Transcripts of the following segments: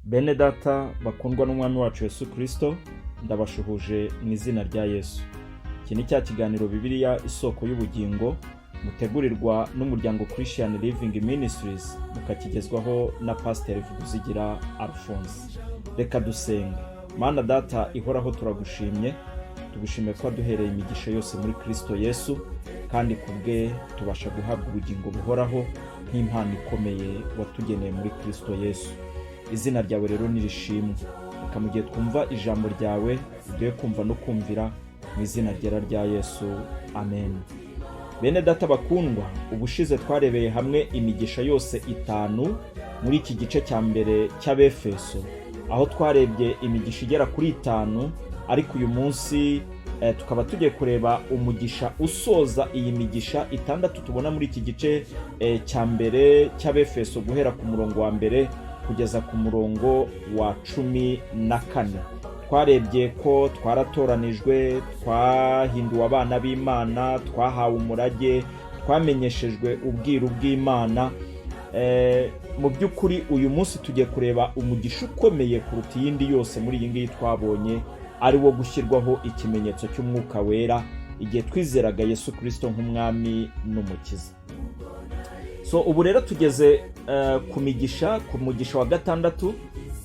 Bene data bakundwa n'umwami wacu Yesu Kristo, ndabashuhuje mu izina rya Yesu. Iki ni cya kiganiro Bibiliya isoko y'ubugingo mutegurirwa n'umuryango Christian Living Ministries, mukakigezwaho na Pastor Alphonse. Reka dusenge. Mana data ihoraho, turagushimye, tugushimiye ko duhereye imigisha yose muri Kristo Yesu, kandi kubwe tubasha guhabwa ubugingo buhoraho nk'impano ikomeye watugeneye muri Kristo Yesu. Izina ryawe rero nirishimwe. Reka mu gihe twumva ijambo ryawe ugiye kumva no kumvira mu izina ryera rya Yesu, amen. Bene data bakundwa, ubushize twarebeye hamwe imigisha yose 5 muri iki gice cya mbere cy'Abefeso, aho twarebye imigisha igera kuri 5, ariko uyu munsi tukaba tugiye kureba umugisha usoza iyi migisha 6 tubona muri iki gice cya mbere cy'Abefeso, guhera ku murongo wa mbere kugeza ku murongo wa 14. Twarebye ko twaratoranijwe, twahinduwe abana b'Imana, twahawe umurage, twamenyeshejwe ubwiru bw'Imana. Mu by'ukuri uyu munsi tugiye kureba umugisha ukomeye kuruta iyindi yose muri iyi ngiyi twabonye, ari wo gushyirwaho ikimenyetso cy'Umwuka Wera igihe twizeraga Yesu Kristo nk'umwami n'umukiza. Ubu rero tugeze ku mugisha wa 6,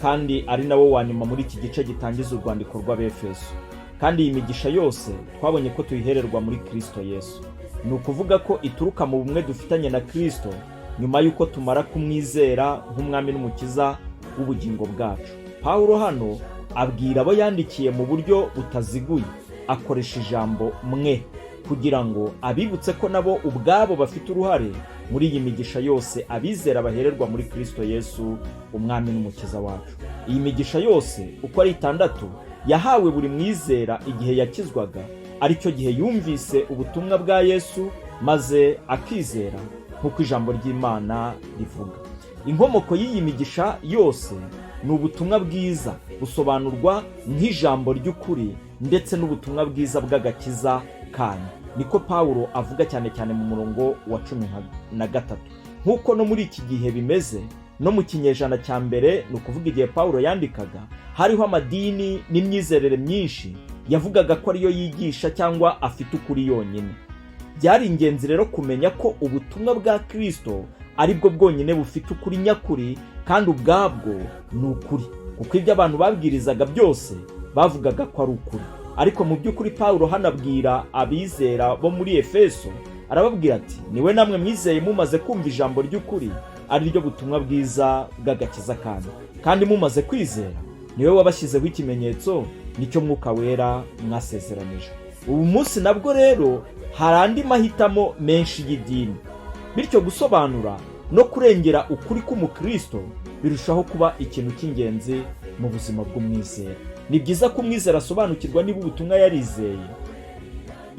kandi ari nawo wa nyuma muri iki gice gitangiza urwandiko rw'Abefeso. Kandi iyi migisha yose twabonye ko tuyihererwa muri Kristo Yesu. Ni ukuvuga ko ituruka mu bumwe dufitanye na Kristo nyuma y'uko tumara kumwizera nk'umwami n'umukiza w'ubugingo bwacu. Pawulo hano abwira abo yandikiye mu buryo butaziguye, akoresha ijambo mwe kugira ngo abibutse ko nabo ubwabo bafite uruhare muri iyi migisha yose abizera bahererwa muri Kristo Yesu, umwami n'umukiza wacu. Iyi migisha yose uko ari 6 yahawe buri mwizera igihe yakizwaga, aricyo gihe yumvise ubutumwa bwa Yesu maze akizera nk'uko ijambo ry'Imana rivuga. Inkomoko y'iyi migisha yose ni ubutumwa bwiza busobanurwa nk'ijambo ry'ukuri, ndetse n'ubutumwa bwiza bw'agakiza kanyu. Niko Pawulo avuga cyane cyane mu murongo wa 13. Nk'uko no muri iki gihe bimeze, no mu kinyejana cya mbere, ni ukuvuga igihe Pawulo yandikaga, hariho amadini n'imyizerere myinshi yavugaga ko ariyo yigisha cyangwa afite ukuri yonyine. Byari ingenzi rero kumenya ko ubutumwa bwa Kristo ari bwo bwonyine bufite ukuri nyakuri, kandi ubwabwo ni ukuri, kuko ibyo abantu babwirizaga byose bavugaga ko ari ukuri. Ariko mu by'ukuri Pawulo hanabwira abizera bo muri Efeso, arababwira ati niwe namwe mwizeye mumaze kumva ijambo ry'ukuri, ari ryo butumwa bwiza bw'agakiza kanyu, kandi mumaze kwizera niwe wabashyizeho ikimenyetso, nicyo Mwuka Wera mwasezeranije. Ubu munsi nabwo rero hari andi mahitamo menshi y'idini, bityo gusobanura no kurengera ukuri k'umukristo birushaho kuba ikintu cy'ingenzi mu buzima bw'umwizera. Ni byiza ko umwizera asobanukirwa niba ubutumwa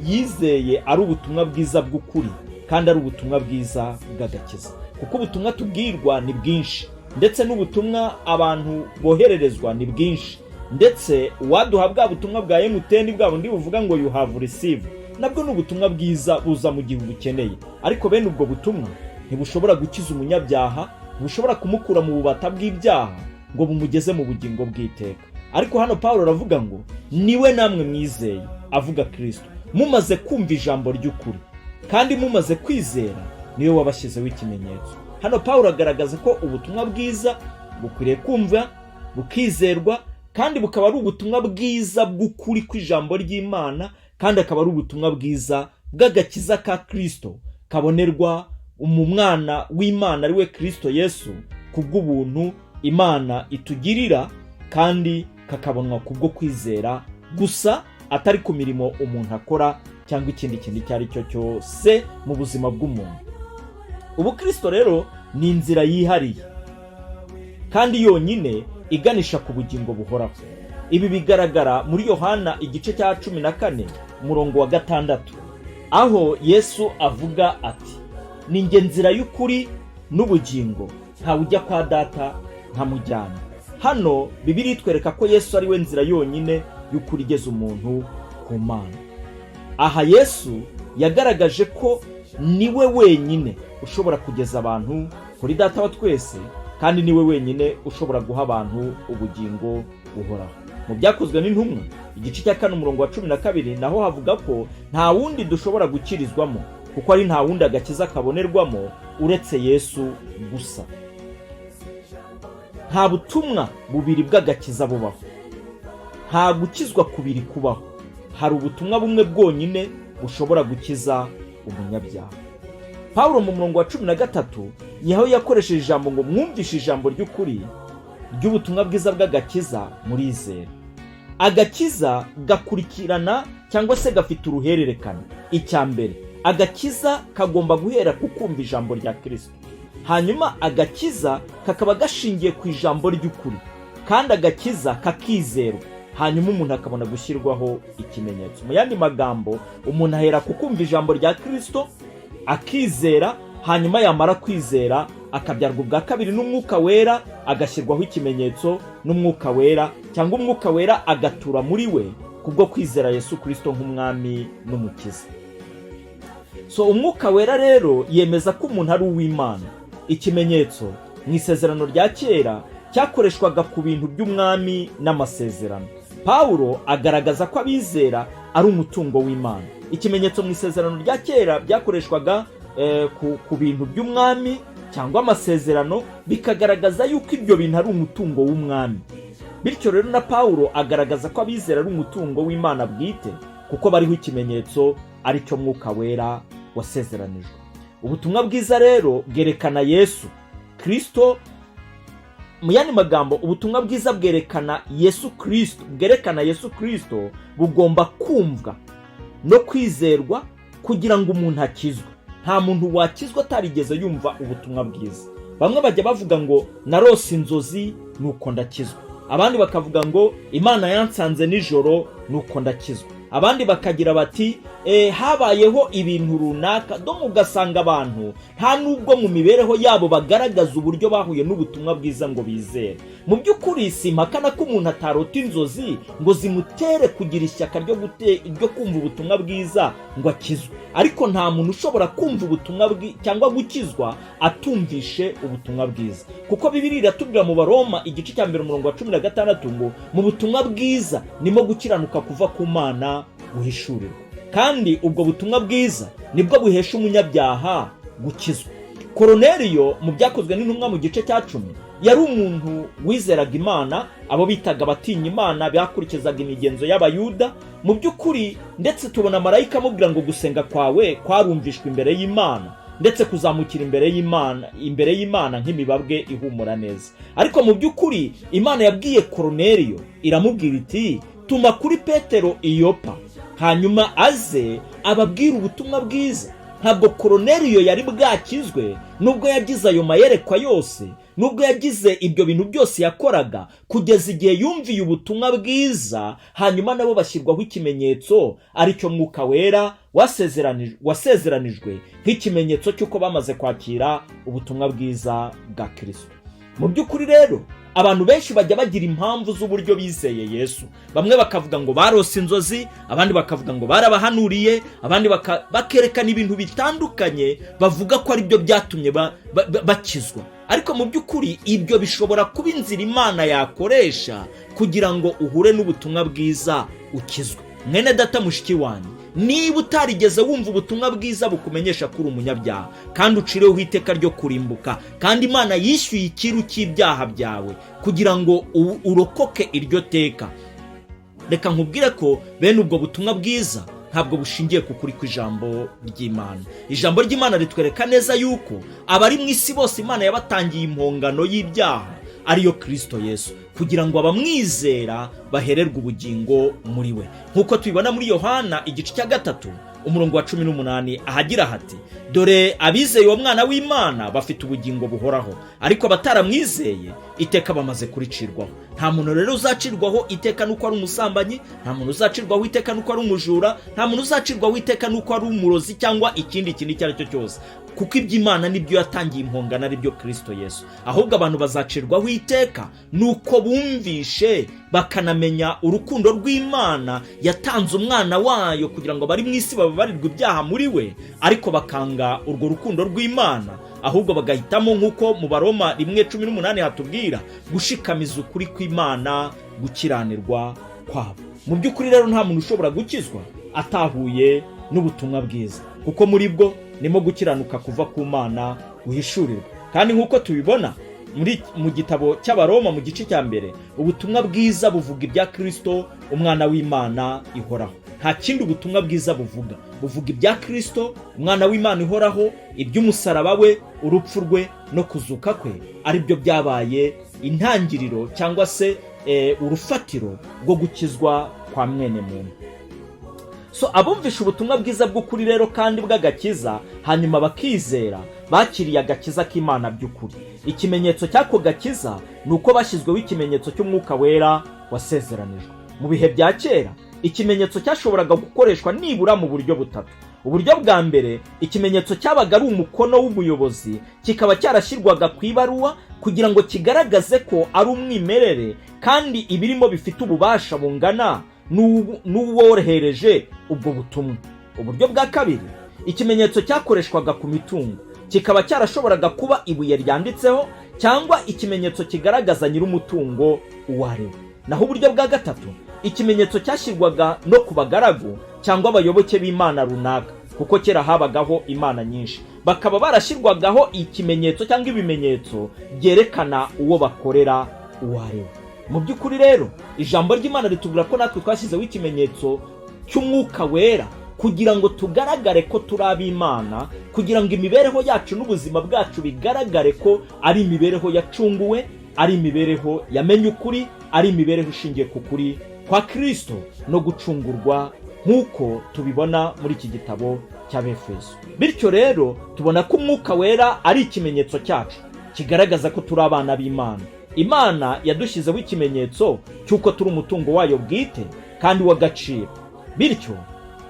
yizeye ari ubutumwa bwiza bw'ukuri, kandi ari ubutumwa bwiza bw'agakiza, kuko ubutumwa tubwirwa ni bwinshi, ndetse n'ubutumwa abantu bohererezwa ni bwinshi, ndetse uwaduha bwa butumwa bwa MTN bwa bundi buvuga ngo you have received, nabwo ni ubutumwa bwiza buza mu gihe ubukeneye. Ariko bene ubwo butumwa ntibushobora gukiza umunyabyaha, bushobora kumukura mu bubata bw'ibyaha ngo bumugeze mu bugingo bw'iteka. Ariko hano Pawulo aravuga ngo niwe namwe mwizeye, avuga Kristo, mumaze kumva ijambo ry'ukuri, kandi mumaze kwizera niwe wabashyizeho ikimenyetso. Hano Pawulo agaragaza ko ubutumwa bwiza bukwiriye kumva, bukizerwa, kandi bukaba ari ubutumwa bwiza bw'ukuri kw'ijambo ry'Imana, kandi akaba ari ubutumwa bwiza bw'agakiza ka Kristo kabonerwa mu mwana w'Imana ari we Kristo Yesu, kubw'ubuntu Imana itugirira, kandi kakabonwa kubwo kwizera gusa, atari ku mirimo umuntu akora cyangwa ikindi kintu icyo ari cyo cyose mu buzima bw'umuntu. Ubu Kristo rero ni inzira yihariye kandi yonyine iganisha ku bugingo buhoraho. Ibi bigaragara muri Yohana igice cya 14 umurongo wa 6, aho Yesu avuga ati ni nge nzira y'ukuri n'ubugingo, ntawe ujya kwa data ntamujyana. Hano Bibiliya itwereka ko Yesu ari we nzira yonyine y'ukuri igeza umuntu ku Mana. Aha Yesu yagaragaje ko niwe wenyine ushobora kugeza abantu kuri data wa twese, kandi niwe wenyine ushobora guha abantu ubugingo buhoraho. Mu byakozwe n'intumwa igice cya 4 umurongo wa 12 naho havuga ko nta wundi dushobora gukirizwamo, kuko ari nta wundi agakiza kabonerwamo uretse Yesu gusa. Nta butumwa bubiri bw'agakiza bubaho, nta gukizwa kubiri kubaho. Hari ubutumwa bumwe bwonyine bushobora gukiza umunyabyaha. Pawulo mu murongo wa 13 niho yakoresheje ijambo ngo mwumvishe ijambo ry'ukuri ry'ubutumwa bwiza bw'agakiza murizera. Agakiza gakurikirana cyangwa se gafite uruhererekane. Icya mbere, agakiza kagomba guhera ku kumva ijambo rya Kristo. Hanyuma agakiza kakaba gashingiye ku ijambo ry'ukuri, kandi agakiza kakizerwa, hanyuma umuntu akabona gushyirwaho ikimenyetso. Mu yandi magambo, umuntu ahera ku kumva ijambo rya Kristo, akizera, hanyuma yamara kwizera akabyarwa ubwa kabiri n'Umwuka Wera, agashyirwaho ikimenyetso n'Umwuka Wera, cyangwa Umwuka Wera agatura muri we kubwo kwizera Yesu Kristo nk'umwami n'umukiza. Umwuka Wera rero yemeza ko umuntu ari uw'Imana. Ikimenyetso mu isezerano rya kera cyakoreshwaga ku bintu by'umwami n'amasezerano. Pawulo agaragaza ko abizera ari umutungo w'Imana. Ikimenyetso mu isezerano rya kera byakoreshwaga ku bintu by'umwami cyangwa amasezerano, bikagaragaza yuko ibyo bintu ari umutungo w'umwami. Bityo rero na Pawulo agaragaza ko abizera ari umutungo w'Imana bwite, kuko bariho ikimenyetso ari cyo Mwuka Wera wasezeranijwe. Ubutumwa bwiza rero bwerekana Yesu Kristo. Mu yandi magambo, ubutumwa bwiza bwerekana Yesu Kristo bugomba kumvwa no kwizerwa kugira ngo umuntu akizwe. Nta muntu wakizwa atarigeze yumva ubutumwa bwiza. Bamwe bajya bavuga ngo narose inzozi nuko ndakizwa, abandi bakavuga ngo Imana yansanze nijoro nuko ndakizwa, abandi bakagira bati habayeho ibintu runaka. Ugasanga abantu nta nubwo mu mibereho yabo bagaragaza uburyo bahuye n'ubutumwa bwiza ngo bizere. Mu by'ukuri simpakana ko umuntu atarota inzozi ngo zimutere kugira ishyaka ryo kumva ubutumwa bwiza ngo akizwe, ariko nta muntu ushobora kumva ubutumwa cyangwa gukizwa atumvishe ubutumwa bwiza, kuko Bibiliya iratubwira mu Baroma igice cya 1 umurongo wa 16 ngo mu butumwa bwiza nimo gukiranuka kuva ku Mana guhishurirwa, kandi ubwo butumwa bwiza nibwo buhesha umunyabyaha gukizwa. Korneliyo mu byakozwe n'intumwa mu gice cya 10 yari umuntu wizeraga Imana, abo bitaga batinya Imana, bakurikizaga imigenzo y'Abayuda. Mu by'ukuri ndetse tubona marayika amubwira ngo gusenga kwawe kwarumvishwe imbere y'Imana, ndetse kuzamukira imbere y'Imana nk'imibabwe ihumura neza. Ariko mu by'ukuri Imana yabwiye Korneliyo, iramubwira iti tuma kuri Petero i Yopa, hanyuma aze ababwira ubutumwa bwiza. Ntabwo Korneliyo yari bwakizwe nubwo yagize ayo mayerekwa yose, nubwo yagize ibyo bintu byose yakoraga, kugeza igihe yumviye ubutumwa bwiza, hanyuma nabo bashyirwaho ikimenyetso ari cyo Mwuka Wera wasezeranijwe nk'ikimenyetso cy'uko bamaze kwakira ubutumwa bwiza bwa Kristo. Mu by'ukuri rero abantu benshi bajya bagira impamvu z'uburyo bizeye Yesu. Bamwe bakavuga ngo barose inzozi, abandi bakavuga ngo barabahanuriye, abandi bakerekana ibintu bitandukanye bavuga ko ari byo byatumye bakizwa. Ariko mu by'ukuri ibyo bishobora kuba inzira Imana yakoresha kugira ngo uhure n'ubutumwa bwiza ukizwe. Mwene data mushiki wanjye, niba utarigeze wumva ubutumwa bwiza bukumenyesha ko uri umunyabyaha kandi ucireho iteka ryo kurimbuka, kandi Imana yishyuye ikiru cy'ibyaha byawe kugira ngo urokoke iryo teka, reka nkubwire ko bene ubwo butumwa bwiza ntabwo bushingiye ku kuri kw'ijambo ry'Imana. Ijambo ry'Imana ritwereka neza yuko abari mu isi bose Imana yabatangiye impongano y'ibyaha ariyo Kristo Yesu, kugira ngo abamwizera bahererwe ubugingo muri we. Nk'uko tubibona muri Yohana igice cya 3 umurongo wa 18 ahagira hati, dore abizeye uwo mwana w'Imana bafite ubugingo buhoraho, ariko abataramwizeye iteka bamaze kuricirwaho. Nta muntu rero uzacirwaho iteka nuko ari umusambanyi, nta muntu uzacirwaho iteka nuko ari umujura, nta muntu uzacirwaho iteka nuko ari umurozi cyangwa ikindi kintu icyo ari cyo cyose, kuko iby'Imana nibyo yatangiye impongano ari byo Kristo Yesu. Ahubwo abantu bazacirwaho iteka nuko bumvishe bakanamenya urukundo rw'Imana yatanze umwana wayo kugira ngo bari mu isi bababarirwe ibyaha muri we, ariko bakanga urwo rukundo rw'Imana, ahubwo bagahitamo nk'uko mu Baroma 1:18 hatubwira gushikamiza ukuri kw'Imana, gukiranirwa kwabo. Mu by'ukuri rero nta muntu ushobora gukizwa atahuye n'ubutumwa bwiza, kuko muri bwo nimo gukiranuka kuva ku Mana guhishurirwa. Kandi nk'uko tubibona mu gitabo cy'Abaroma mu gice cya mbere, ubutumwa bwiza buvuga ibya Kristo umwana w'Imana ihoraho. Nta kindi ubutumwa bwiza buvuga ibya Kristo umwana w'Imana ihoraho, iby'umusaraba we, urupfu rwe no kuzuka kwe, ari byo byabaye intangiriro cyangwa se urufatiro rwo gukizwa kwa mwene muntu. Abumvisha ubutumwa bwiza bw'ukuri rero kandi bw'agakiza, hanyuma bakizera, bakiriye agakiza k'Imana by'ukuri. Ikimenyetso cy'ako gakiza ni uko bashyizweho ikimenyetso cy'Umwuka Wera wasezeranijwe. Mu bihe bya kera, ikimenyetso cyashoboraga gukoreshwa nibura mu buryo butatu. Uburyo bwa mbere, ikimenyetso cyabaga ari umukono w'umuyobozi, kikaba cyarashyirwaga ku ibaruwa kugira ngo kigaragaze ko ari umwimerere kandi ibirimo bifite ububasha bungana n'uwohereje ubwo butumwa. Uburyo bwa kabiri, ikimenyetso cyakoreshwaga ku mitungo, kikaba cyarashoboraga kuba ibuye ryanditseho cyangwa ikimenyetso kigaragaza nyir'umutungo uwo ari we. Naho uburyo bwa gatatu, ikimenyetso cyashyirwaga no ku bagaragu cyangwa abayoboke b'Imana runaka, kuko kera habagaho imana nyinshi, bakaba barashyirwagaho ikimenyetso cyangwa ibimenyetso byerekana uwo bakorera uwo ari we. Mu by'ukuri rero ijambo ry'Imana ritubwira ko natwe twashyizeho ikimenyetso cy'Umwuka Wera kugira ngo tugaragare ko turi ab'Imana, kugira ngo imibereho yacu n'ubuzima bwacu bigaragare ko ari imibereho yacunguwe, ari imibereho yamenye ukuri, ari imibereho ishingiye ku kuri kwa Kristo no gucungurwa nk'uko tubibona muri iki gitabo cy'Abefeso. Bityo rero tubona ko Umwuka Wera ari ikimenyetso cyacu kigaragaza ko turi abana b'Imana. Imana yadushyizeho ikimenyetso cy'uko turi umutungo wayo bwite kandi w'agaciro, bityo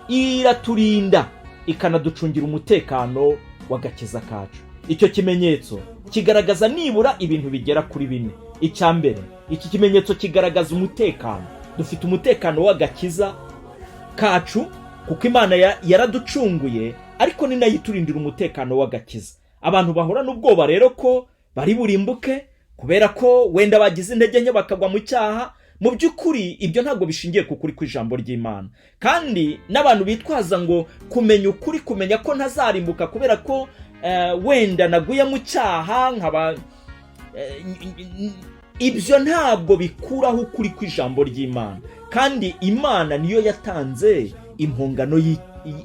iraturinda ikanaducungira umutekano w'agakiza kacu. Icyo kimenyetso kigaragaza nibura ibintu bigera kuri 4. Icya mbere, iki kimenyetso kigaragaza umutekano. Dufite umutekano w'agakiza kacu kuko Imana yaraducunguye, ariko ni nayo iturindira umutekano w'agakiza. Abantu bahora n'ubwoba rero ko bari burimbuke kubera ko wenda bagize intege nke bakagwa mu cyaha. Mu by'ukuri ibyo ntabwo bishingiye ku kuri kw'ijambo ry'Imana. Kandi n'abantu bitwaza ngo kumenya ukuri, kumenya ko ntazarimbuka kubera ko wenda naguye mu cyaha nkaba, ibyo ntabwo bikuraho ukuri kw'ijambo ry'Imana. Kandi Imana niyo yatanze impongano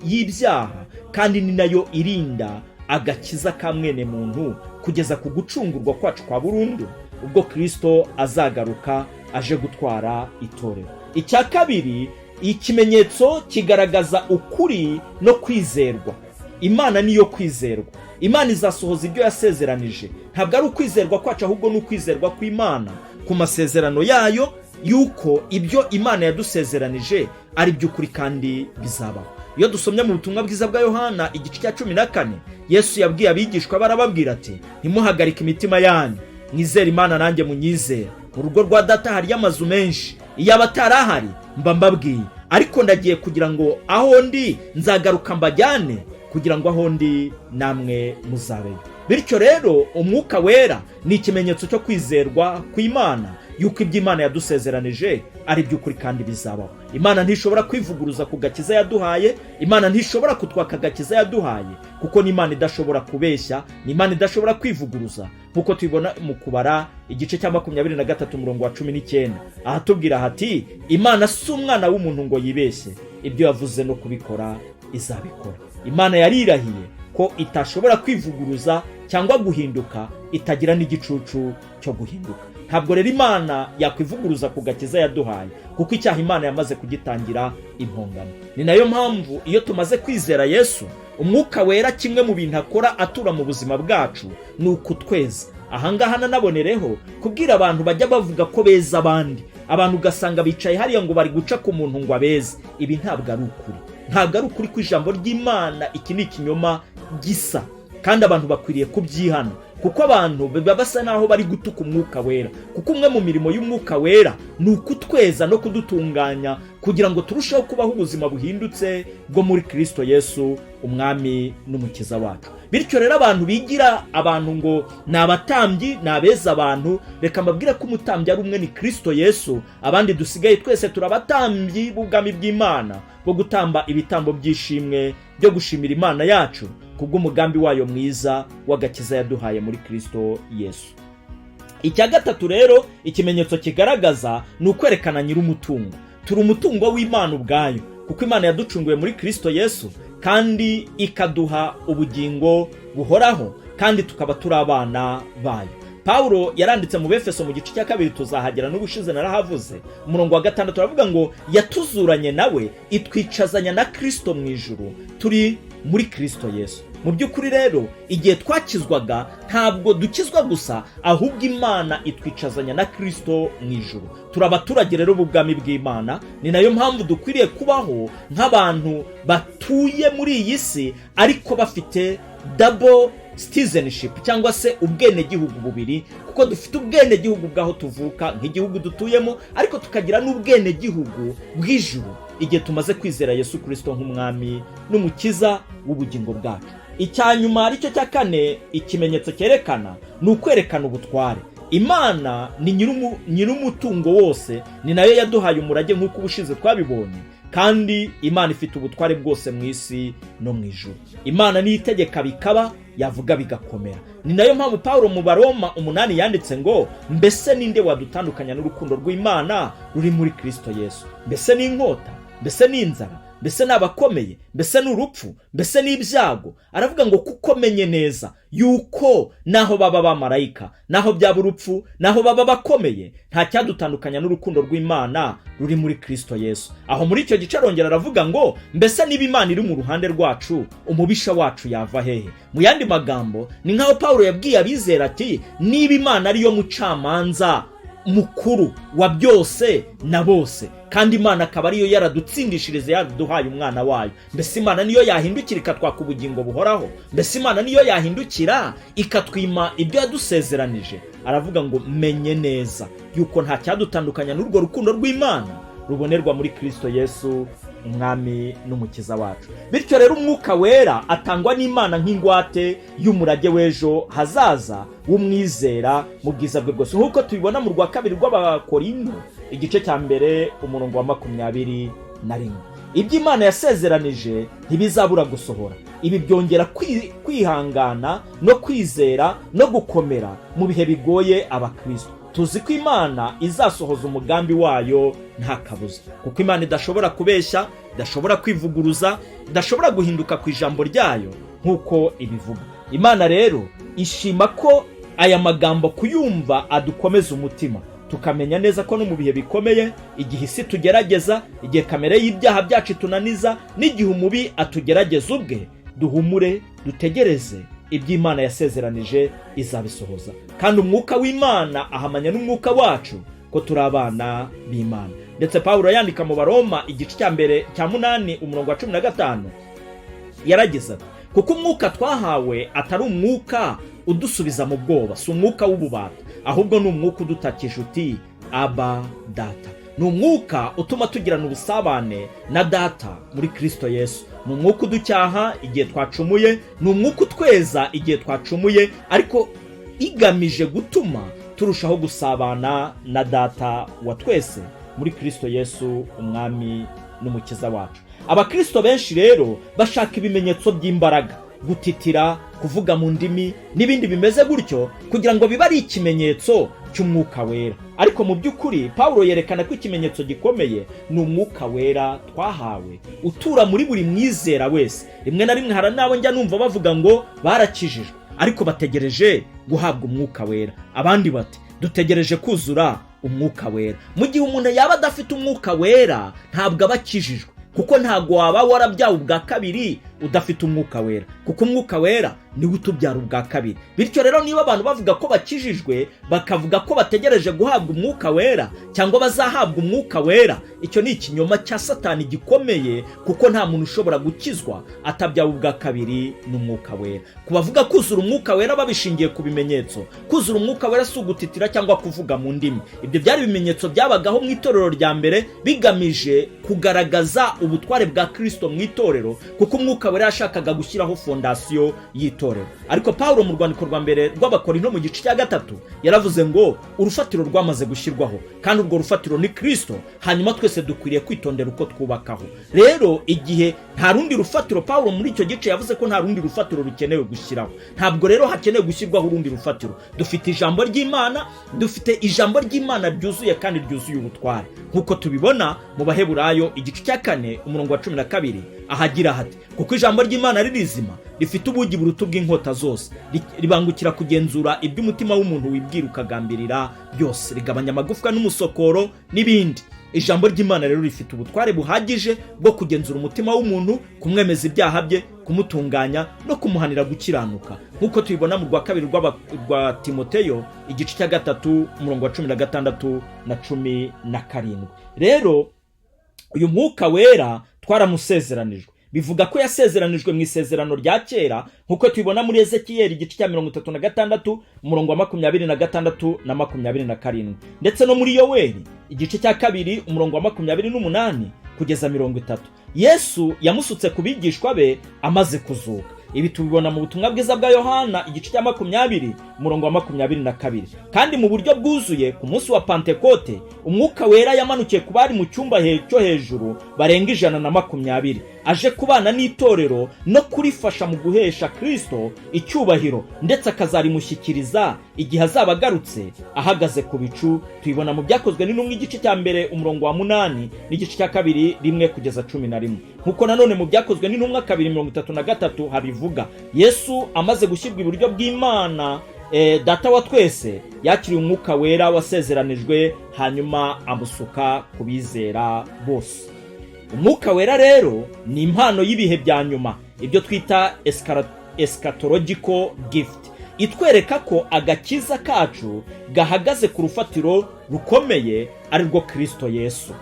y'ibyaha, kandi ni nayo irinda agakiza ka mwene muntu kugeza ku gucungurwa kwacu kwa burundu ubwo Kristo azagaruka aje gutwara itorero. Icya kabiri, ikimenyetso kigaragaza ukuri no kwizerwa. Imana niyo kwizerwa. Imana izasohoza ibyo yasezeranije. Ntabwo ari ukwizerwa kwacu, ahubwo ni ukwizerwa kw'Imana ku masezerano yayo, yuko ibyo Imana yadusezeranije ari by'ukuri kandi bizabaho. Iyo dusomye mu butumwa bwiza bwa Yohana igice cya 14, Yesu yabwiye abigishwa barababwira ati, ntimuhagarike imitima yanyu, mwizere Imana nanjye munyizere. Mu rugo rwa Data hari amazu menshi, iyo abatarahari mba mbabwiye, ariko ndagiye kugira ngo aho ndi nzagaruka mbajyane, kugira ngo aho ndi namwe muzabeyo. Bityo rero Umwuka Wera ni ikimenyetso cyo kwizerwa kw'Imana, yuko ibyo Imana yadusezeranije ari by'ukuri kandi bizabaho. Imana ntishobora kwivuguruza ku gakiza yaduhaye. Imana ntishobora kutwaka agakiza yaduhaye, kuko ni Imana idashobora kubeshya, ni Imana idashobora kwivuguruza, nk'uko tubibona mu Kubara igice cya 23 umurongo wa 19, ahatubwira hati, Imana si umwana w'umuntu ngo yibeshye, ibyo yavuze no kubikora izabikora. Imana yarirahiye ko itashobora kwivuguruza cyangwa guhinduka, itagira n'igicucu cyo guhinduka. Ntabwo rero Imana yakwivuguruza ku gakiza yaduhaye, kuko icyaha Imana yamaze kugitangira impongano. Ni nayo mpamvu iyo tumaze kwizera Yesu, Umwuka Wera kimwe mu bintu akora atura mu buzima bwacu ni ukutweza. Ahangaha nanabonereho kubwira abantu bajya bavuga ko beza abandi. Abantu ugasanga bicaye hariya ngo bari guca ku muntu ngo abeze. Ibi ntabwo ari ukuri. Ntabwo ari ukuri kw'ijambo ry'Imana. Iki ni ikinyoma gisa, kandi abantu bakwiriye kubyihana, kuko abantu baba basa naho bari gutuka Umwuka Wera. Kuko umwe mu mirimo y'Umwuka Wera ni ukutweza no kudutunganya kugira ngo turusheho kubaho ubuzima buhindutse bwo muri Kristo Yesu, umwami n'umukiza wacu. bityo rero abantu bigira abantu ngo ni abatambyi, ni abeza abantu, reka mbabwire ko umutambyi ari umwe, ni Kristo Yesu. Abandi dusigaye twese turabatambyi b'ubwami bw'Imana, bwo gutamba ibitambo by'ishimwe byo gushimira Imana yacu kubw'umugambi wayo mwiza w'agakiza yaduhaye muri Kristo Yesu. Icya gatatu rero, ikimenyetso kigaragaza ni ukwerekana nyir'umutungo. Turi umutungo w'Imana ubwayo, kuko Imana yaducunguye muri Kristo Yesu kandi ikaduha ubugingo buhoraho, kandi tukaba turi abana bayo. Paulo yaranditse mu Befeso mu gice cya 2, tuzahagera n'ubushize narahavuze, umurongo wa 6 aravuga ngo yatuzuranye nawe, itwicazanya na Kristo mu ijuru, turi muri Kristo Yesu. Mu by'ukuri rero igihe twakizwaga ntabwo dukizwa gusa, ahubwo Imana itwicazanya na Kristo mu ijuru. Turi abaturage rero b'ubwami bw'Imana, ni nayo mpamvu dukwiriye kubaho nk'abantu batuye muri iyi si ariko bafite double citizenship cyangwa se ubwenegihugu bubiri, kuko dufite ubwenegihugu bw'aho tuvuka nk'igihugu dutuyemo, ariko tukagira n'ubwenegihugu bw'ijuru igihe tumaze kwizera Yesu Kristo nk'umwami n'umukiza w'ubugingo bwacu. Icyanyuma aricyo cya 4, ikimenyetso cyerekana ni ukwerekana ubutware. Imana ni nyir'umutungo wose, ni nayo yaduhaye umurage nk'uko ubushize twabibonye, kandi Imana ifite ubutware bwose mu isi no mu ijuru. Imana ni itegeka bikaba, yavuga bigakomera. Ni nayo mpamvu Paulo mu Baroma 8 yanditse ngo mbese ninde wadutandukanya n'urukundo rw'Imana ruri muri Kristo Yesu? Mbese ni inkota? Mbese ni inzara? Mbese n'abakomeye? Mbese n'urupfu? Mbese n'ibyago? Aravuga ngo kuko menye neza yuko naho baba bamarayika, naho byaba urupfu, naho baba bakomeye, nta cyadutandukanya n'urukundo rw'Imana ruri muri Kristo Yesu. Aho muri icyo gice arongera aravuga ngo mbese niba Imana iri mu ruhande rwacu, umubisha wacu yava hehe? Mu yandi magambo, ni nkaho Paulo yabwiye abizera ati niba Imana ariyo mucamanza mukuru wa byose na bose, kandi Imana akaba ariyo yaradutsindishirize, yaduhaye umwana wayo, mbese Imana niyo yahindukira ikatwaka ubugingo buhoraho? Mbese Imana niyo yahindukira ikatwima ibyo yadusezeranije? Aravuga ngo menye neza yuko nta cyadutandukanya n'urwo rukundo rw'Imana rubonerwa muri Kristo Yesu umwami n'umukiza wacu. Bityo rero Umwuka Wera atangwa n'Imana nk'ingwate y'umurage w'ejo hazaza w'umwizera mu bwiza bwe bwose, nk'uko tubibona mu rwa 2 rw'Abakorinto igice cya 1 umurongo wa 21. Ibyo Imana yasezeranije ntibizabura gusohora. Ibi byongera kwihangana no kwizera no gukomera mu bihe bigoye abakristo. Tuzi ko Imana izasohoza umugambi wayo nta kabuza, kuko Imana idashobora kubeshya, idashobora kwivuguruza, idashobora guhinduka ku ijambo ryayo nk'uko ibivuga. Imana rero ishima ko aya magambo kuyumva adukomeza umutima, tukamenya neza ko no mu bihe bikomeye, igihe isi tugerageza, igihe kamere y'ibyaha byacu tunaniza, n'igihe umubi atugerageza ubwe, duhumure, dutegereze iby'Imana yasezeranije izabisohoza. Kandi umwuka w'Imana ahamanya n'umwuka wacu ko turi abana b'Imana. Ndetse Paulo yandika mu Baroma igice cya 8 umurongo wa 15 yaragize ati kuko umwuka twahawe atari umwuka udusubiza mu bwoba, si umwuka w'ububata, ahubwo ni umwuka udutakisha uti Aba Data. Ni umwuka utuma tugirana ubusabane na Data muri Kristo Yesu. Ni umwuka uducyaha igihe twacumuye, ni umwuka utweza igihe twacumuye, ariko igamije gutuma turushaho gusabana na Data wa twese muri Kristo Yesu umwami n'umukiza wacu. Abakristo benshi rero bashaka ibimenyetso by'imbaraga, gutitira, kuvuga mu ndimi n'ibindi bimeze gutyo, kugira ngo bibe ari ikimenyetso cy'Umwuka Wera. Ariko mu by'ukuri Paulo yerekana ko ikimenyetso gikomeye ni Umwuka Wera twahawe, utura muri buri mwizera wese. Rimwe na rimwe hari nabo njya numva bavuga ngo barakijijwe, ariko bategereje guhabwa Umwuka Wera. Abandi bati dutegereje kuzura Umwuka Wera. Mu gihe umuntu yaba adafite Umwuka Wera ntabwo abakijijwe, kuko ntago waba warabyawe ubwa kabiri udafite Umwuka Wera, kuko Umwuka Wera niwe utubyara ubwa kabiri. Bityo rero niba abantu bavuga ko bakijijwe bakavuga ko bategereje guhabwa Umwuka Wera cyangwa bazahabwa Umwuka Wera, icyo ni ikinyoma cya Satani gikomeye, kuko nta muntu ushobora gukizwa atabyawe ubwa kabiri n'Umwuka Wera. Kubavuga kuzura Umwuka Wera babishingiye ku bimenyetso, kuzura Umwuka Wera si ugutitira cyangwa kuvuga mu ndimi. Ibyo byari ibimenyetso byabagaho mu itorero rya mbere bigamije kugaragaza ubutware bwa Kristo mu itorero, kuko Umwuka Umwuka Wera yashakaga gushyiraho fondasiyo y'itorero. Ariko Pawulo mu rwandiko rwa mbere rw'Abakorinto mu gice cya 3 yaravuze ngo urufatiro rwamaze gushyirwaho, kandi urwo rufatiro ni Kristo, hanyuma twese dukwiriye kwitondera uko twubakaho. Rero igihe nta rundi rufatiro, Pawulo muri icyo gice yavuze ko nta rundi rufatiro rukenewe gushyiraho. Ntabwo rero hakenewe gushyirwaho urundi rufatiro. Dufite ijambo ry'Imana, dufite ijambo ry'Imana ryuzuye kandi ryuzuye ubutware, nk'uko tubibona mu Baheburayo igice cya 4 umurongo wa 12 ahagira hati: kuko ijambo ry'Imana ari rizima, rifite ubugi buruta bw'inkota zose, ribangukira kugenzura iby'umutima w'umuntu wibwira ukagambirira byose, rigabanya amagufwa n'umusokoro n'ibindi. Ijambo ry'Imana rero rifite ubutware buhagije bwo kugenzura umutima w'umuntu, kumwemeza ibyaha bye, kumutunganya no kumuhanira gukiranuka, nk'uko tubibona mu rwa 2 rwa Timoteyo igice cya 3 umurongo wa 16 na 17. Rero uyu Mwuka Wera twaramusezeranijwe. Bivuga ko yasezeranijwe mu isezerano rya kera, nk'uko tubibona muri Ezekiyeli igice cya 36 umurongo wa 26 na 27, ndetse no muri Yoweli igice cya 2 umurongo wa 28 kugeza 30. Yesu yamusutse ku bigishwa be amaze kuzuka. Ibi tubibona mu butumwa bwiza bwa Yohana igice cya 20 umurongo wa 22. Kandi mu buryo bwuzuye ku munsi wa Pentekote, Umwuka Wera yamanukiye ku bari mu cyumba cyo hejuru barenga 120, aje kubana n'itorero no kurifasha mu guhesha Kristo icyubahiro, ndetse akazarimushyikiriza igihe azaba agarutse ahagaze ku bicu. Tubibona mu Byakozwe n'Intumwa igice cya 1 umurongo wa 8 n'igice cya 2 1 kugeza 11. Nkuko nanone mu Byakozwe n'Intumwa 2:33 habivuga, Yesu amaze gushyirwa iburyo bw'Imana Data wa twese, yakiriye Umwuka Wera wasezeranijwe, hanyuma amusuka ku bizera bose. Umwuka Wera rero ni impano y'ibihe bya nyuma, ibyo twita eschatological gift, itwereka ko agakiza kacu gahagaze ku rufatiro rukomeye ari rwo Kristo Yesu.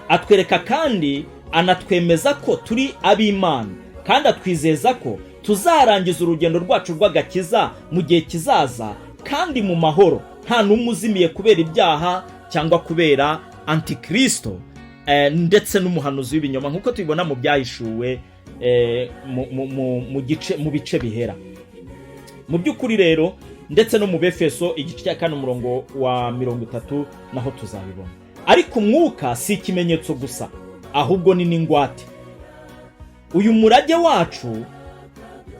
Atwereka kandi anatwemeza ko turi ab'Imana, kandi atwizeza ko tuzarangiza urugendo rwacu rw'agakiza mu gihe kizaza, kandi mu mahoro, nta n'umwe uzimiye kubera ibyaha cyangwa kubera antikristo ndetse n'umuhanuzi w'ibinyoma, nk'uko tubibona mu Byahishuwe mu bice bihera. Mu by'ukuri rero, ndetse no mu Befeso igice cya 4 umurongo wa 30 naho tuzabibona. Ariko umwuka si ikimenyetso gusa, ahubwo ni n'ingwate. Uyu murage wacu,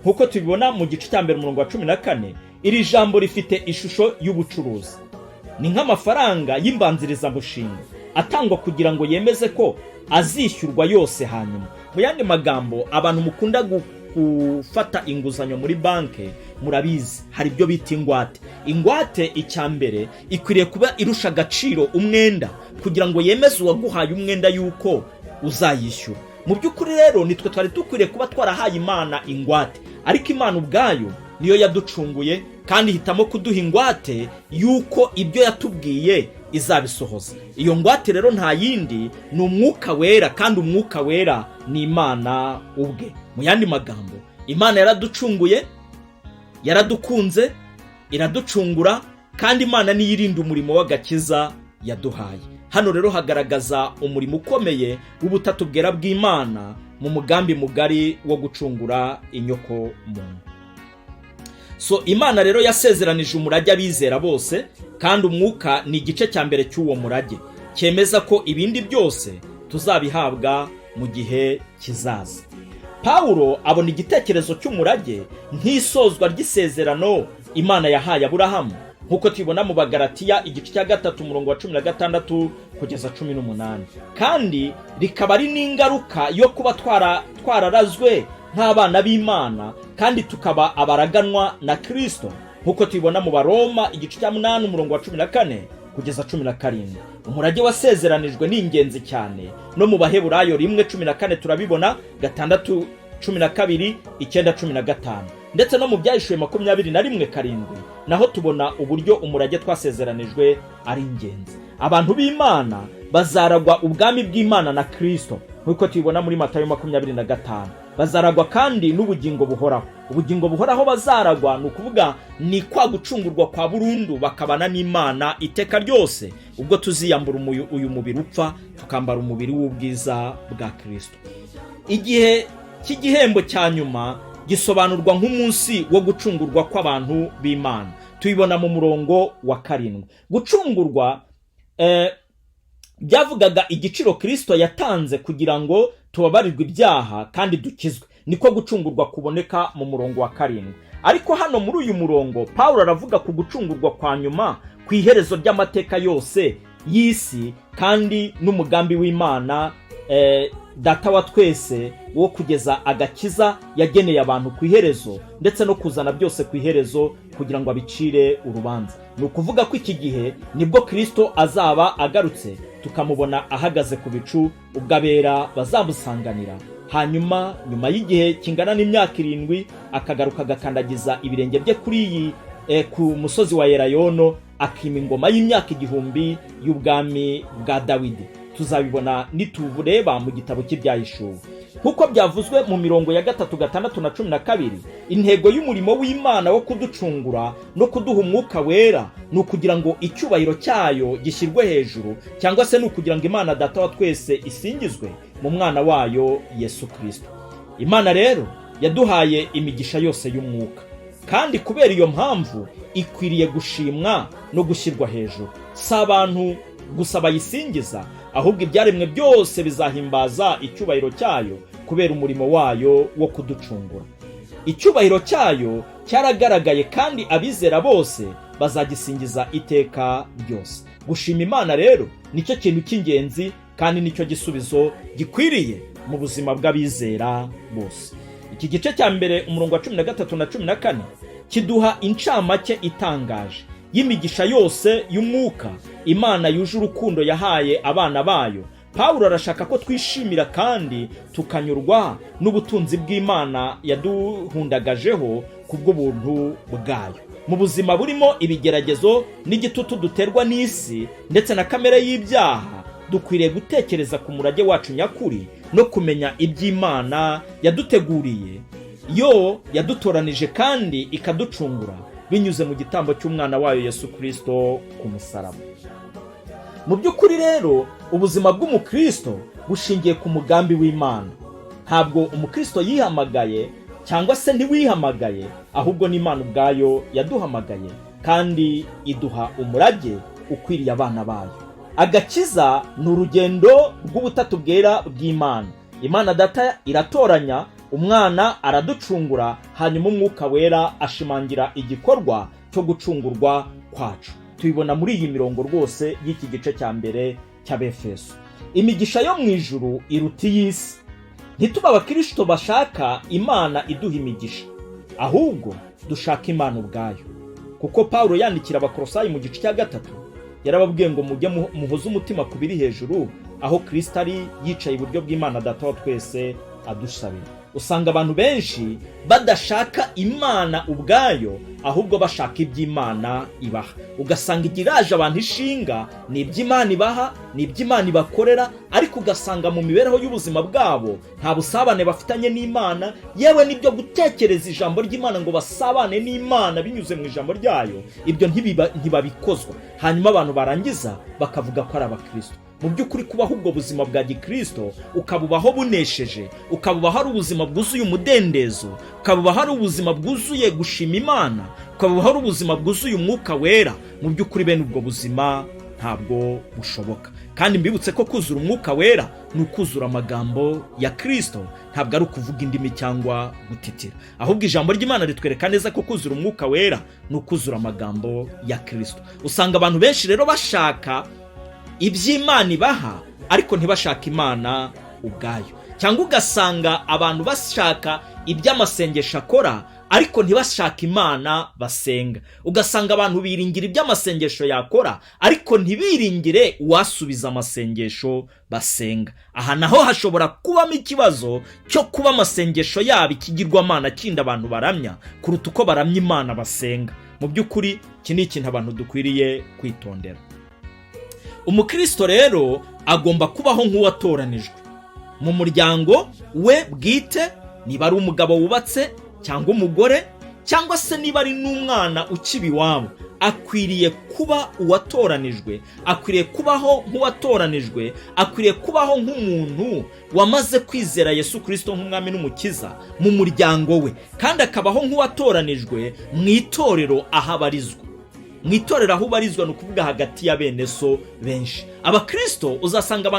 nk'uko tubibona mu gice cya 1 umurongo wa 14, iri jambo rifite ishusho y'ubucuruzi. Ni nk'amafaranga y'imbanzirizamushinga atangwa kugira ngo yemeze ko azishyurwa yose hanyuma. Mu yandi magambo, abantu mukunda gufata inguzanyo muri banke murabizi, hari ibyo bita ingwate. Ingwate icyambere ikwiriye kuba irusha agaciro umwenda, kugira ngo yemeze uwaguhaye umwenda yuko uzayishyura. Mu by'ukuri rero nitwe twari dukwiriye kuba twarahaye Imana ingwate, ariko Imana ubwayo niyo yaducunguye kandi hitamo kuduha ingwate yuko ibyo yatubwiye izabisohoza. Iyo ngwate rero nta yindi, ni Umwuka Wera, kandi Umwuka Wera ni Imana ubwe. Mu yandi magambo, Imana yaraducunguye, yaradukunze, iraducungura, kandi Imana niyo irinda umurimo w'agakiza yaduhaye. Hano rero hagaragaza umurimo ukomeye w'ubutatu bwera bw'Imana mu mugambi mugari wo gucungura inyoko muntu. Imana rero yasezeranije umurage abizera bose, kandi umwuka ni igice cya mbere cy'uwo murage, cyemeza ko ibindi byose tuzabihabwa mu gihe kizaza. Pawulo abona igitekerezo cy'umurage nk'isozwa ry'isezerano Imana yahaye Aburahamu, nk'uko tubibona mu Bagalatiya igice cya 3 umurongo wa 16 kugeza 18, kandi rikaba ari n'ingaruka yo kuba twararazwe nk'abana b'Imana, kandi tukaba abaraganwa na Kristo, nk'uko tubibona mu Baroma igice cya 8 umurongo wa 14 kugeza 17. Umurage wasezeranijwe ni ingenzi cyane, no mu Baheburayo 1:14 turabibona, 6:12, 9:15, ndetse no mu Byahishuwe 21:7 naho tubona uburyo umurage twasezeranijwe ari ingenzi. Abantu b'Imana bazaragwa ubwami bw'Imana na Kristo, nk'uko tubibona muri Matayo 25. Bazaragwa kandi n'ubugingo buhoraho. Ubugingo buhoraho bazaragwa ni ukuvuga ni kwa gucungurwa kwa burundu, bakabana n'Imana iteka ryose, ubwo tuziyambura uyu mubiri upfa tukambara umubiri w'ubwiza bwa Kristo. Igihe cy'igihembo cya nyuma gisobanurwa nk'umunsi wo gucungurwa kw'abantu b'Imana. Tubibona mu murongo wa 7. Gucungurwa byavugaga igiciro Kristo yatanze kugira ngo tubabarirwe ibyaha kandi dukizwe. Niko gucungurwa kuboneka mu murongo wa 7. Ariko hano muri uyu murongo Pawulo aravuga ku gucungurwa kwa nyuma ku iherezo ry'amateka yose y'isi kandi n'umugambi w'Imana data wa twese wo kugeza agakiza yageneye abantu ku iherezo ndetse no kuzana byose ku iherezo kugira ngo abicire urubanza. Ni ukuvuga ko iki gihe nibwo Kristo azaba agarutse tukamubona ahagaze ku bicu ubwo abera bazamusanganira. Hanyuma nyuma y'igihe kingana n'imyaka 7 akagaruka agakandagiza ibirenge bye kuri iyi ku musozi wa Elayono akima ingoma y'imyaka 1000 y'ubwami bwa Dawidi. Tuzabibona nitubureba mu gitabo cy'Ibyahishuwe. Nkuko byavuzwe mu mirongo ya 3, 6 na 12, intego y'umurimo w'Imana wo kuducungura no kuduha umwuka wera ni ukugira ngo icyubahiro cyayo gishyirwe hejuru, cyangwa se ni ukugira ngo Imana data wa twese isingizwe mu mwana wayo Yesu Kristo. Imana rero yaduhaye imigisha yose y'umwuka, kandi kubera iyo mpamvu ikwiriye gushimwa no gushyirwa hejuru. Si abantu gusa bayisingiza, ahubwo ibyaremwe byose bizahimbaza icyubahiro cyayo kubera umurimo wayo wo kuducungura. Icyubahiro cyayo cyaragaragaye kandi abizera bose bazagisingiza iteka ryose. Gushima Imana rero nicyo kintu cy'ingenzi kandi nicyo gisubizo gikwiriye mu buzima bw'abizera bose. Iki gice cya mbere umurongo wa 13 na 14 kiduha incamake itangaje y'imigisha yose y'umwuka Imana yuje urukundo yahaye abana bayo. Pawulo arashaka ko twishimira kandi tukanyurwa n'ubutunzi bw'Imana yaduhundagajeho kubw'ubuntu bwayo. Mu buzima burimo ibigeragezo n'igitutu duterwa n'isi ndetse na kamere y'ibyaha, dukwiriye gutekereza ku murage wacu nyakuri no kumenya iby'Imana yaduteguriye. Yo yadutoranije kandi ikaducungura binyuze mu gitambo cy'umwana wayo Yesu Kristo ku musaraba. Mu by'ukuri rero ubuzima bw'umukristo bushingiye ku mugambi w'Imana. Ntabwo umukristo yihamagaye cyangwa se ntiwihamagaye, ahubwo n'Imana ubwayo yaduhamagaye kandi iduha umurage ukwiriye abana bayo. Agakiza ni urugendo rw'ubutatu bwera bw'Imana. Imana data iratoranya, umwana araducungura, hanyuma umwuka wera ashimangira igikorwa cyo gucungurwa kwacu. Tubibona muri iyi mirongo rwose y'iki gice cya mbere cy'Abefeso. Imigisha yo mu ijuru iruta iy'isi. Ntituba abakristo bashaka Imana iduha imigisha, ahubwo dushaka Imana ubwayo. Kuko Pawulo yandikira Abakolosayi mu gice cya 3 yarababwiye ngo mujye muhoza umutima ku biri hejuru, aho Kristo ari yicaye iburyo bw'Imana data wa twese adusabira. Usanga abantu benshi badashaka Imana ubwayo, ahubwo bashaka iby'Imana ibaha. Ugasanga igiraje abantu ishinga ni iby'Imana ibaha, ni iby'Imana ibakorera, ariko ugasanga mu mibereho y'ubuzima bwabo nta busabane bafitanye n'Imana, yewe n'ibyo gutekereza ijambo ry'Imana ngo basabane n'Imana binyuze mu ijambo ryayo, ibyo ntibabikozwa. Hanyuma abantu barangiza bakavuga ko ari abakristo. Mu by'ukuri kubaho ubwo buzima bwa gikristo, ukabubaho bunesheje, ukabubaho ari ubuzima bwuzuye umudendezo, ukabubaho ari ubuzima bwuzuye gushima Imana, ukabubaho ari ubuzima bwuzuye umwuka wera, mu by'ukuri bene ubwo buzima ntabwo bushoboka. Kandi mbibutse ko kuzura umwuka wera ni ukuzura amagambo ya Kristo, ntabwo ari ukuvuga indimi cyangwa gutitira. Ahubwo ijambo ry'Imana ritwereka neza ko kuzura umwuka wera ni ukuzura amagambo ya Kristo. Usanga abantu benshi rero bashaka iby'Imana ibaha, ariko ntibashaka Imana ubwayo. Cyangwa ugasanga abantu bashaka iby'amasengesho akora, ariko ntibashaka Imana basenga. Ugasanga abantu biringira iby'amasengesho yakora, ariko ntibiringire uwasubiza amasengesho basenga. Aha naho hashobora kubamo ikibazo cyo kuba amasengesho yabo ikigirwamana kindi abantu baramya kuruta uko baramya Imana basenga. Mu by'ukuri iki ni ikintu abantu dukwiriye kwitondera. Umukristo rero agomba kubaho nk'uwatoranijwe mu muryango we bwite, niba ari umugabo wubatse cyangwa umugore, cyangwa se niba ari n'umwana ukiba iwabo, akwiriye kuba uwatoranijwe, akwiriye kubaho nk'uwatoranijwe, akwiriye kubaho nk'umuntu wamaze kwizera Yesu Kristo nk'umwami n'umukiza mu muryango we, kandi akabaho nk'uwatoranijwe mu itorero aho abarizwa. Mu itorero aho ubarizwa ni ukuvuga hagati ya bene so benshi. Abakristo, uzasanga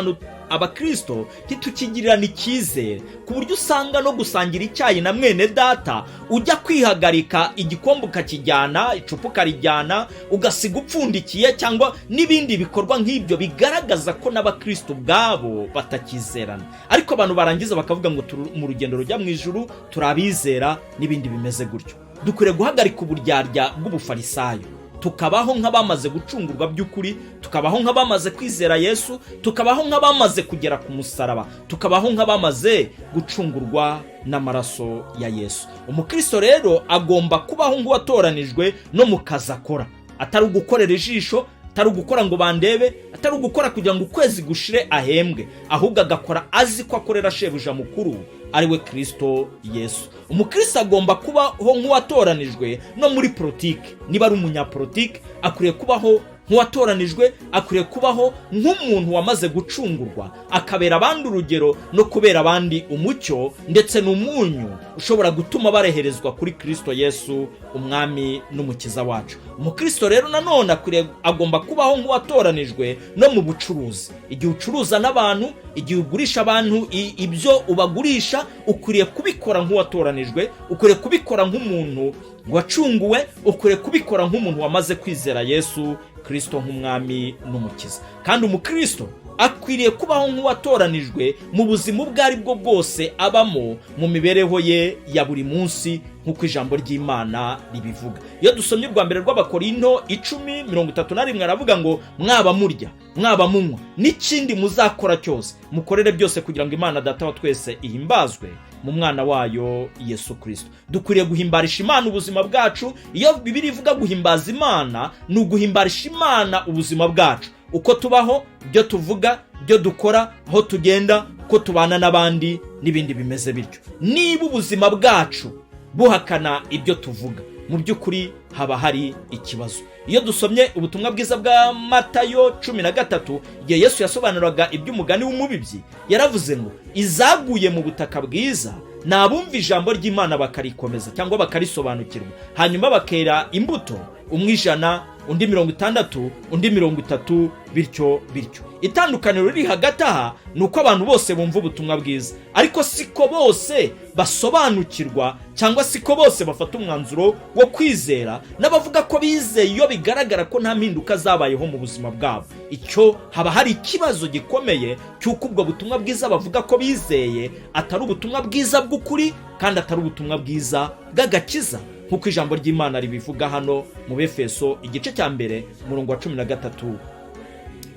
abakristo ntitukigirirana icyizere, ku buryo usanga no gusangira icyayi na mwene data ujya kwihagarika igikombe ukakijyana, icupa ukarijyana, ugasiga upfundikiye, cyangwa n'ibindi bikorwa nk'ibyo bigaragaza ko n'abakristo ubwabo batakizerana. Ariko abantu barangiza bakavuga ngo mu rugendo rujya mu ijuru turabizera n'ibindi bimeze gutyo. Dukwiriye guhagarika uburyarya bw'ubufarisayo, tukabaho nk'abamaze gucungurwa by'ukuri, tukabaho nk'abamaze kwizera Yesu, tukabaho nk'abamaze kugera ku musaraba, tukabaho nk'abamaze gucungurwa n'amaraso ya Yesu. Umukristo rero agomba kubaho nk'uwatoranijwe no mu kazi akora, atari ugukorera ijisho, atari ugukora ngo bandebe, atari ugukora kugira ngo ukwezi gushire ahembwe, ahubwo agakora azi ko akorera shebuja mukuru ari we Kristo Yesu. Umukristo agomba kubaho nk'uwatoranijwe no muri politiki. Niba ari umunyapolitiki, akwiriye kubaho nk'uwatoranijwe, akwiriye kubaho nk'umuntu wamaze gucungurwa, akabera abandi urugero no kubera abandi umucyo ndetse n'umunyu ushobora gutuma bareherezwa kuri Kristo Yesu umwami n'umukiza wacu. Umukristo rero nanone agomba kubaho nk'uwatoranijwe no mu bucuruzi. Igihe ucuruza n'abantu, igihe ugurisha abantu ibyo ubagurisha, ukwiriye kubikora nk'uwatoranijwe, ukwiriye kubikora nk'umuntu wacunguwe, ukwiriye kubikora nk'umuntu wamaze kwizera Yesu Kristo nk'umwami n'umukiza. Kandi umukristo akwiriye kubaho nk'uwatoranijwe mu buzima ubwo ari bwo bwose abamo, mu mibereho ye ya buri munsi, nk'uko ijambo ry'Imana ribivuga. Iyo dusomye urwa mbere rw'Abakorinto 10:31 aravuga ngo mwaba murya, mwaba munywa, n'ikindi muzakora cyose, mukorere byose kugira ngo Imana Data wa twese ihimbazwe mu mwana wayo Yesu Kristo. Dukwiriye guhimbarisha Imana ubuzima bwacu. Iyo Bibiliya ivuga guhimbaza Imana, ni uguhimbarisha Imana ubuzima bwacu, uko tubaho, ibyo tuvuga, ibyo dukora, aho tugenda, uko tubana n'abandi n'ibindi bimeze bityo. Niba ubuzima bwacu buhakana ibyo tuvuga, mu by'ukuri haba hari ikibazo. Iyo dusomye ubutumwa bwiza bwa Matayo 13, igihe Yesu yasobanuraga iby'umugani w'umubibyi, yaravuze ngo izaguye mu butaka bwiza nabumva ijambo ry'Imana bakarikomeza cyangwa bakarisobanukirwa, hanyuma bakera imbuto, umwe 100, undi 60, undi 30, bityo bityo. Itandukaniro riri hagati aha ni uko abantu bose bumva ubutumwa bwiza, ariko siko bose basobanukirwa cyangwa siko bose bafata umwanzuro wo kwizera. N'abavuga ko bizeye iyo bigaragara ko nta mpinduka zabayeho mu buzima bwabo, icyo haba hari ikibazo gikomeye cy'uko ubwo butumwa bwiza bavuga ko bizeye atari ubutumwa bwiza bw'ukuri, kandi atari ubutumwa bwiza bw'agakiza, nk'uko ijambo ry'Imana ribivuga hano mu Befeso igice cya mbere umurongo wa 13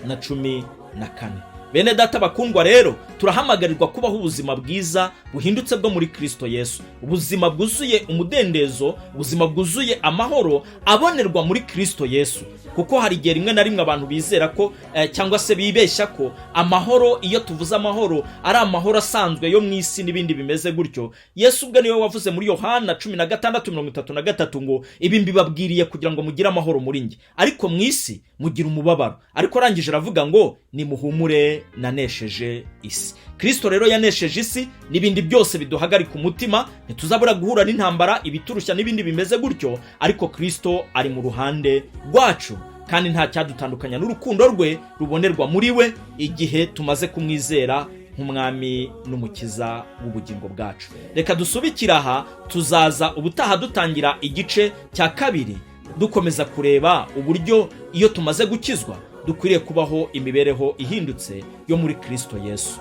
na 14. Bene data bakundwa rero, turahamagarirwa kubaho ubuzima bwiza buhindutse bwo muri Kristo Yesu, ubuzima bwuzuye umudendezo, ubuzima bwuzuye amahoro abonerwa muri Kristo Yesu. Kuko hari igihe rimwe na rimwe abantu bizera ko cyangwa se bibeshya ko amahoro, iyo tuvuze amahoro, ari amahoro asanzwe yo mu isi n'ibindi bimeze gutyo. Yesu ubwo niwe wavuze muri Yohana 16:33 ngo ibi mbibabwiriye kugira ngo mugire amahoro muri njye, ariko mu isi mugira umubabaro. Ariko arangije aravuga ngo nimuhumure, nanesheje isi. Kristo rero yanesheje isi n'ibindi byose biduhagarika umutima. Ntituzabura guhura n'intambara, ibiturushya n'ibindi bimeze gutyo, ariko Kristo ari mu ruhande rwacu, kandi nta cyadutandukanya n'urukundo rwe rubonerwa muri we igihe tumaze kumwizera nk'umwami n'umukiza w'ubugingo bwacu. Reka dusubikira aha, tuzaza ubutaha dutangira igice cya kabiri, dukomeza kureba uburyo iyo tumaze gukizwa dukwiriye kubaho imibereho ihindutse yo muri Kristo Yesu.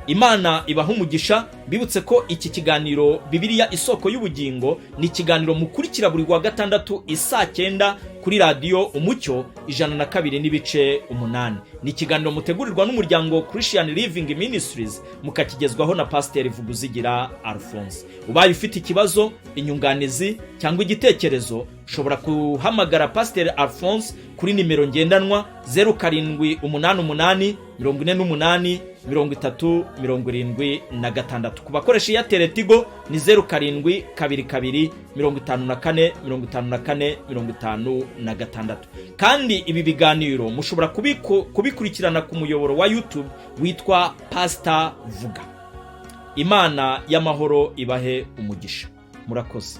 Imana ibaha umugisha. Bibutse ko iki kiganiro Bibiliya isoko y'ubugingo ni ikiganiro mukurikira buri wa gatandatu isaa 9 kuri radio Umucyo 102.8. Ni ikiganiro mutegurirwa n'umuryango Christian Living Ministries, mukakigezwaho na Pastor Alphonse. Ubaye ufite ikibazo, inyunganizi cyangwa igitekerezo, ushobora kuhamagara Pastor Alphonse kuri nimero ngendanwa 0788 48 30 ku bakoresha ya Teletigo ni 0722 54 54 56. kandi ibi biganiro mushobora kubikurikirana ku muyoboro wa YouTube witwa Pastor Vuga. Imana y'amahoro ibahe umugisha. Murakoze.